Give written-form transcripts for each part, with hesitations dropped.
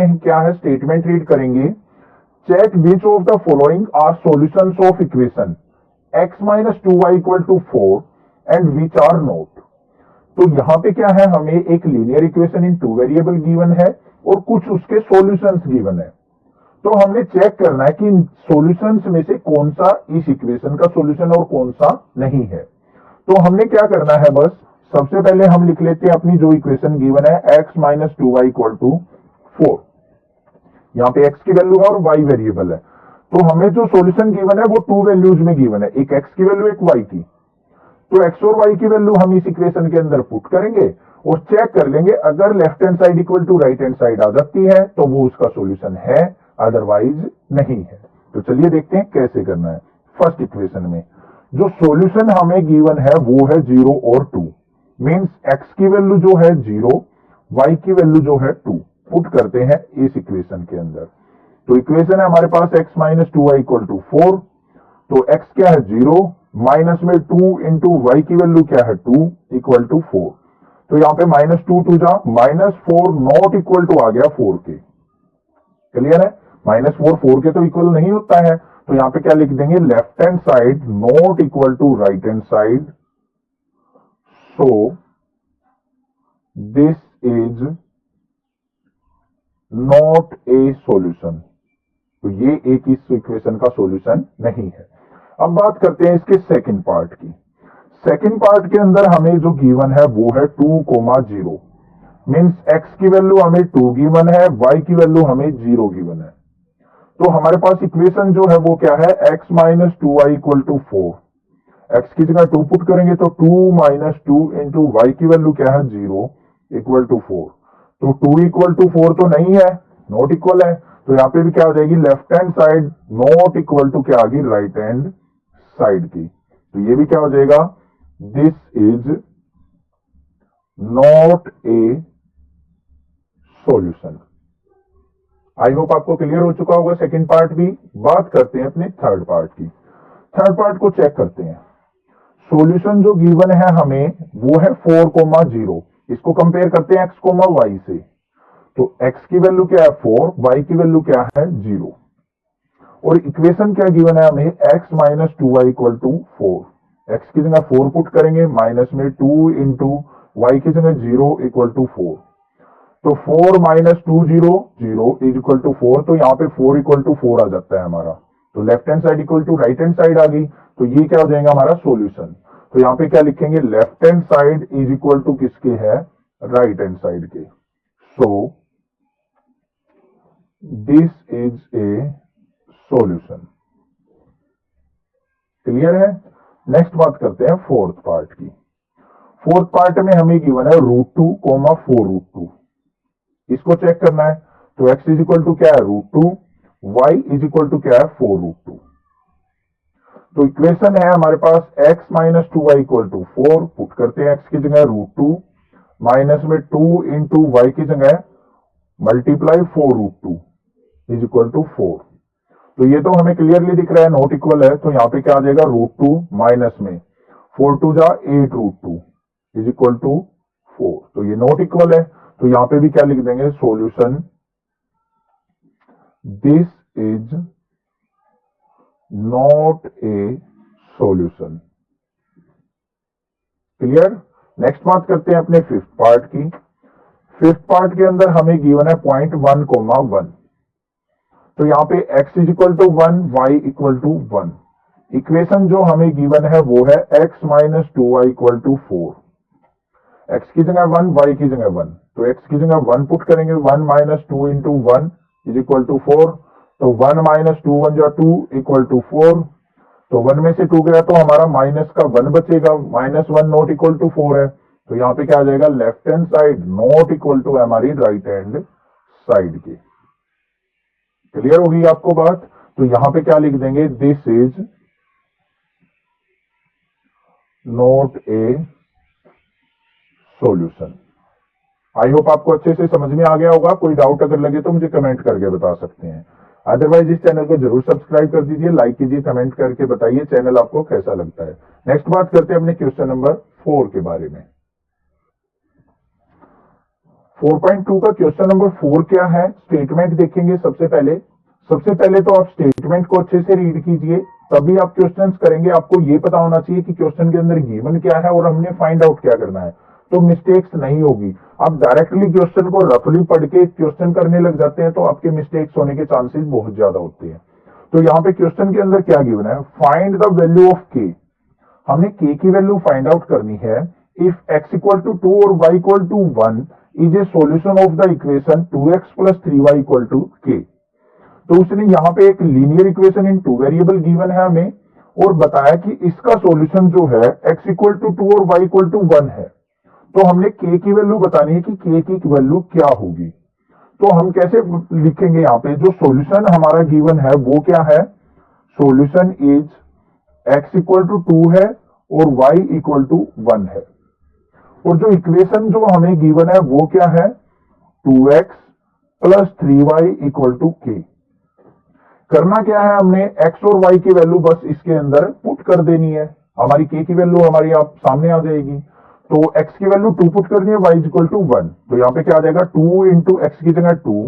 देखते हैं क्या है, स्टेटमेंट रीड करेंगे। Check which of the following are solutions of equation x minus 2y equal to 4 and which are not. तो यहां पे क्या है, हमें एक linear equation in two variable given है और कुछ उसके सॉल्यूशंस गिवन है। तो हमने चेक करना है कि इन सॉल्यूशंस में से कौन सा इस इक्वेशन का सॉल्यूशन और कौन सा नहीं है। तो हमने क्या करना है, बस सबसे पहले हम लिख लेते हैं अपनी जो इक्वेशन गिवन है x minus 2y equal to 4। यहाँ पे x की वैल्यू है और y वेरिएबल है। तो हमें जो सॉल्यूशन गिवन है वो टू वैल्यूज में गिवन है, एक x की वैल्यू एक y की। तो x और y की वैल्यू हम इस इक्वेशन के अंदर पुट करेंगे और चेक कर लेंगे, अगर left hand side equal to right hand side आ जाती है तो वो उसका सॉल्यूशन है, अदरवाइज नहीं है। तो चलिए देखते हैं कैसे करना है। फर्स्ट इक्वेशन में जो सॉल्यूशन हमें गिवन है वो है 0 और 2, मींस x की वैल्यू जो है 0, y की वैल्यू जो है 2 पुट करते हैं इस इक्वेशन के अंदर। तो इक्वेशन है हमारे पास x minus 2y equal to 4। तो x क्या है 0, माइनस में 2 इंटू वाई की वैल्यू क्या है 2 इक्वल टू 4। तो यहां पे माइनस 2 जा -4 नॉट इक्वल टू आ गया 4 के। क्लियर है, -4 4 के तो इक्वल नहीं होता है। तो यहां पे क्या लिख देंगे, left hand side not equal to right hand side, so this is not a solution. तो ये एक इस इक्वेशन का सॉल्यूशन नहीं है। अब बात करते हैं इसके सेकंड पार्ट की। सेकंड पार्ट के अंदर हमें जो गिवन है वो है 2,0, मींस x की वैल्यू हमें 2 गिवन है, y की वैल्यू हमें 0 गिवन है। तो हमारे पास इक्वेशन जो है वो क्या है, x minus 2y equal to 4। x की जगह 2 पुट करेंगे तो 2 माइनस 2 इंटू वाई की वैल्यू क्या है 0 इक्वल टू 4। तो 2 इक्वल टू 4 तो नहीं है, नॉट इक्वल है। तो यहां पे भी क्या हो जाएगी, left hand side not equal to क्या आ गई, राइट हैंड साइड की। तो ये भी क्या हो जाएगा, this is not a solution. I hope आपको क्लियर हो चुका होगा सेकंड पार्ट भी। बात करते हैं अपने थर्ड पार्ट की। थर्ड पार्ट को चेक करते हैं। सॉल्यूशन जो गिवन है हमें वो है 4,0। इसको कंपेयर करते हैं x, y से। तो x की वैल्यू क्या है 4, y की वैल्यू क्या है 0। और इक्वेशन क्या गिवन है हमें, x minus 2y equal to 4। x की जगह 4 पुट करेंगे, माइनस में 2 इंटू वाई की जगह 0 इक्वल टू 4। तो 4 माइनस 2 0 0 इज इक्वल टू 4। तो यहाँ पे 4 इक्वल टू 4 आ जाता है हमारा। तो left hand side equal to right hand side आ गई। तो ये क्या हो जाएगा हमारा सॉल्यूशन। तो यहाँ पे क्या लिखेंगे, left hand side is equal to किसके है, राइट हैंड साइड के। So this is a solution. Clear है। नेक्स्ट बात करते हैं फोर्थ पार्ट की। फोर्थ पार्ट में हमें गिवन है √2, 4√2। इसको चेक करना है। तो x इज इक्वल टू क्या है √2, y इज इक्वल टू क्या है 4√2। तो इक्वेशन है हमारे पास x minus 2y equal to 4। Put करते हैं x की जगह √2, माइनस में 2 इंटू वाई की जगह मल्टीप्लाई 4√2 इज इक्वल टू 4। तो ये तो हमें क्लियरली दिख रहा है नॉट इक्वल है। तो यहां पे क्या आ जाएगा, √2 माइनस में 4 2 जा 8√2 इज इक्वल टू 4। तो ये नॉट इक्वल है। तो यहां पे भी क्या लिख देंगे, solution this is not a solution. Clear. Next बात करते हैं अपने फिफ्थ पार्ट की। फिफ्थ पार्ट के अंदर हमें गिवन है पॉइंट 1,1। तो यहां पे x is equal to 1, y equal to 1। Equation जो हमें गिवन है वो है x minus 2y equal to 4। x की जगह 1, y की जगह 1। तो x की जगह 1 पुट करेंगे, 1 minus 2 into 1 is equal to 4। तो 1 माइनस 2 1 जा 2 इक्वल टू 4। तो 1 में से 2 गया तो हमारा माइनस का 1 बचेगा, -1 नॉट इक्वल टू 4 है। तो यहां पे क्या आ जाएगा, left hand side not equal to हमारी राइट हैंड साइड की। क्लियर होगी आपको बात। तो यहां पे क्या लिख देंगे, this is not a solution. I hope आपको अच्छे से समझ में आ गया होगा। कोई डाउट अगर लगे तो मुझे कमेंट करके बता सकते हैं। अदरवाइज इस चैनल को जरूर सब्सक्राइब कर दीजिए, लाइक कीजिए, कमेंट करके बताइए चैनल आपको कैसा लगता है। नेक्स्ट बात करते हैं अपने क्वेश्चन नंबर 4 के बारे में। 4.2 का क्वेश्चन नंबर 4 क्या है, स्टेटमेंट देखेंगे सबसे पहले तो आप स्टेटमेंट को अच्छे से रीड कीजिए, तभी आप क्वेश्चंस करेंगे। आपको ये पता होना चाहिए कि क्वेश्चन के अंदर गिवन क्या है और हमने फाइंड आउट क्या करना है, तो मिस्टेक्स नहीं होगी। आप डायरेक्टली क्वेश्चन को रफली पढ़ के क्वेश्चन करने लग जाते हैं तो आपके मिस्टेक्स होने के चांसेस बहुत ज्यादा होते हैं। तो यहाँ पे क्वेश्चन के अंदर क्या गिवन है, फाइंड द वैल्यू ऑफ के। हमने के की वैल्यू फाइंड आउट करनी है। इफ x इक्वल टू 2 और y equal to 1 is a solution of the equation 2x plus 3y equal to k। तो उसने यहाँ पे एक linear equation in two variable given है हमें, और बताया कि इसका सॉल्यूशन जो है x इक्वल टू 2 और y इक्वल टू 1 है। तो हमने k की वैल्यू बतानी है कि k की वैल्यू क्या होगी। तो हम कैसे लिखेंगे, यहाँ पे जो सॉल्यूशन हमारा गिवन है वो क्या है, solution is x equal to 2 है और y इक्वल टू 1 है। और जो इक्वेशन जो हमें गिवन है वो क्या है, 2x plus 3y equal to k। करना क्या है, हमने x और y की वैल्यू बस इसके अंदर पुट कर देनी है। हमारी k की वैल्यू हमारी आप सामने आ जाएगी। तो x की वैल्यू 2 पुट करनी है, y इक्वल टू 1। तो यहाँ पे क्या आ जाएगा, 2 इंटू एक्स की जगह 2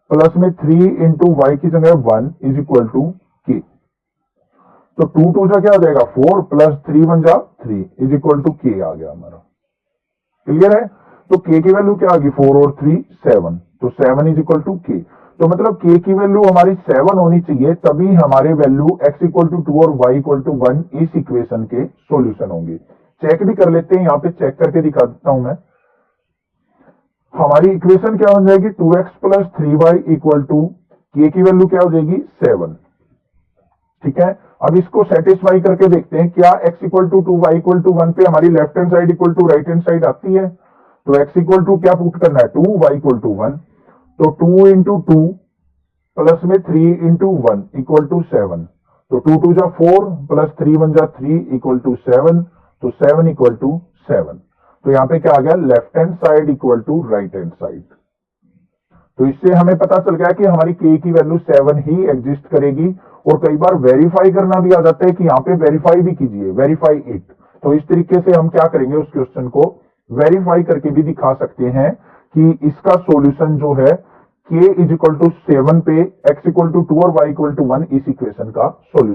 प्लस में 3 इंटू वाई की जगह 1 इज इक्वल टू k। तो 2 2 जा क्या आ जाएगा 4 प्लस 3 1 जा 3 इज इक्वल टू k आ गया हमारा। क्लियर है। तो k की वैल्यू क्या आ गई, 4 और 3 7, तो 7 इज इक्वल टू k। तो मतलब k की वैल्यू हमारी 7 होनी चाहिए, तभी हमारे वैल्यू x इक्वल टू 2 और y इक्वल टू 1 इस इक्वेशन के सॉल्यूशन होंगे। चेक भी कर लेते हैं, यहाँ पे चेक करके दिखा देता हूं मैं। हमारी इक्वेशन क्या हो जाएगी, 2x plus 3y equal to k की वैल्यू क्या हो जाएगी 7। ठीक है, अब इसको सेटिस्फाई करके देखते हैं, क्या x equal to 2 y equal to 1 पे हमारी left hand side equal to right hand side आती है। तो x इक्वल टू क्या पुट करना है, 2, y इक्वल टू 1। तो 2 इंटू 2 प्लस में 3 इंटू 1 इक्वल टू 7। तो 2 2 जा 4 प्लस 3 1 जा 3 इक्वल टू 7। तो 7 इक्वल टू 7। तो यहाँ पे क्या आ गया, left hand side equal to right hand side. तो इससे हमें पता चल गया कि हमारी k की वैल्यू 7 ही एग्जिस्ट करेगी। और कई बार वेरीफाई करना भी आ जाता है कि यहाँ पे वेरीफाई भी कीजिए, वेरीफाई इट। तो इस तरीके से हम क्या करेंगे, उस क्वेश्चन को वेरीफाई करके भी दिखा सकते हैं कि इसका सॉल्यूशन जो है k इज इक्वल टू 7 पे x इक्वल टू 2 और y इक्वल टू 1 इस इक्वेशन का सॉल्यूशन